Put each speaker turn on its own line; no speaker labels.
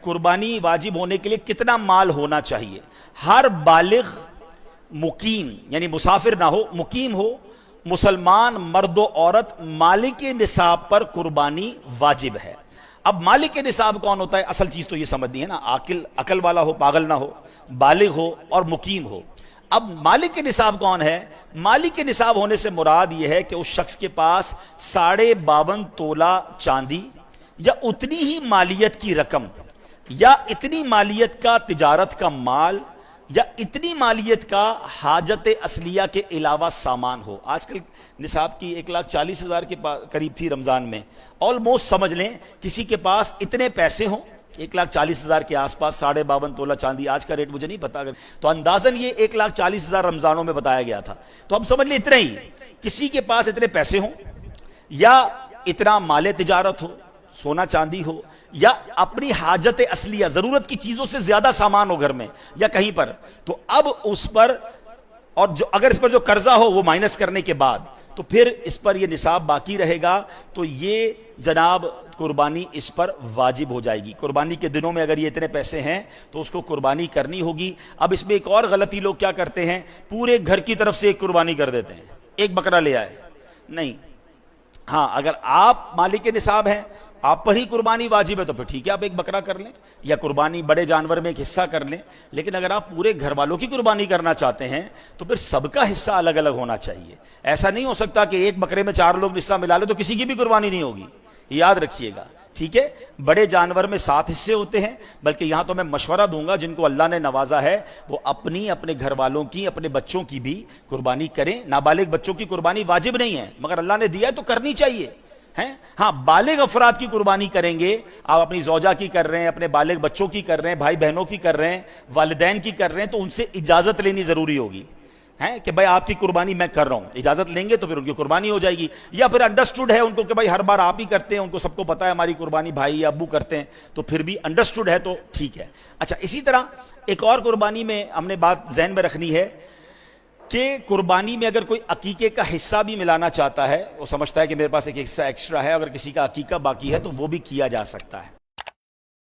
قربانی واجب ہونے کے لیے کتنا مال ہونا چاہیے؟ ہر بالغ مقیم یعنی مسافر نہ ہو، مقیم ہو، مسلمان مرد و عورت مالک نصاب پر قربانی واجب ہے۔ اب مالک نصاب کون ہوتا ہے؟ اصل چیز تو یہ سمجھنی ہے نا، عقل والا ہو، پاگل نہ ہو، بالغ ہو اور مقیم ہو۔ اب مالک نصاب کون ہے؟ مالک نصاب ہونے سے مراد یہ ہے کہ اس شخص کے پاس 52.5 تولہ چاندی یا اتنی ہی مالیت کی رقم یا اتنی مالیت کا تجارت کا مال یا اتنی مالیت کا حاجت اصلیہ کے علاوہ سامان ہو۔ آج کل نصاب کی 1,40,000 کے قریب تھی رمضان میں، آلموسٹ سمجھ لیں کسی کے پاس اتنے پیسے ہوں 1,40,000 کے آس پاس، 52.5 تولہ چاندی، آج کا ریٹ مجھے نہیں پتا، تو اندازاً یہ 1,40,000 رمضانوں میں بتایا گیا تھا، تو ہم سمجھ لیں اتنا ہی کسی کے پاس اتنے پیسے ہوں یا اتنا مال تجارت ہو، سونا چاندی ہو، یا اپنی حاجت اصلیہ ضرورت کی چیزوں سے زیادہ سامان ہو گھر میں یا کہیں پر، تو اب اس پر، اور اگر اس پر جو قرضہ ہو وہ مائنس کرنے کے بعد، تو پھر اس پر یہ نصاب باقی رہے گا، تو یہ جناب قربانی اس پر واجب ہو جائے گی۔ قربانی کے دنوں میں اگر یہ اتنے پیسے ہیں تو اس کو قربانی کرنی ہوگی۔ اب اس میں ایک اور غلطی لوگ کیا کرتے ہیں، پورے گھر کی طرف سے ایک قربانی کر دیتے ہیں، ایک بکرا لے آئے، نہیں، ہاں اگر آپ مالک نصاب ہیں، آپ پر ہی قربانی واجب ہے تو پھر ٹھیک ہے، آپ ایک بکرا کر لیں یا قربانی بڑے جانور میں ایک حصہ کر لیں، لیکن اگر آپ پورے گھر والوں کی قربانی کرنا چاہتے ہیں تو پھر سب کا حصہ الگ الگ ہونا چاہیے۔ ایسا نہیں ہو سکتا کہ ایک بکرے میں 4 لوگ حصہ ملا لیں تو کسی کی بھی قربانی نہیں ہوگی، یاد رکھیے گا، ٹھیک ہے؟ بڑے جانور میں 7 حصے ہوتے ہیں، بلکہ یہاں تو میں مشورہ دوں گا جن کو اللہ نے نوازا ہے وہ اپنے گھر والوں کی، اپنے بچوں کی بھی قربانی کریں۔ نابالغ بچوں کی قربانی واجب نہیں ہے، مگر اللہ نے دیا ہے تو کرنی چاہیے، ہیں؟ ہاں بالغ افراد کی قربانی کریں گے، آپ اپنی زوجہ کی کر رہے ہیں، اپنے بالغ بچوں کی کر رہے ہیں، بھائی بہنوں کی کر رہے ہیں، والدین کی کر رہے ہیں، تو ان سے اجازت لینی ضروری ہوگی، ہیں کہ بھائی آپ کی قربانی میں کر رہا ہوں، اجازت لیں گے تو پھر ان کی قربانی ہو جائے گی، یا پھر انڈرسٹوڈ ہے ان کو کہ بھائی ہر بار آپ ہی کرتے ہیں، ان کو سب کو پتا ہے ہماری قربانی بھائی یا ابو کرتے ہیں، تو پھر بھی انڈرسٹوڈ ہے تو ٹھیک ہے۔ اچھا، اسی طرح ایک اور قربانی میں ہم نے بات ذہن میں رکھنی ہے کہ قربانی میں اگر کوئی عقیقے کا حصہ بھی ملانا چاہتا ہے، وہ سمجھتا ہے کہ میرے پاس ایک حصہ ایکسٹرا ہے، اگر کسی کا عقیقہ باقی ہے تو وہ بھی کیا جا سکتا ہے۔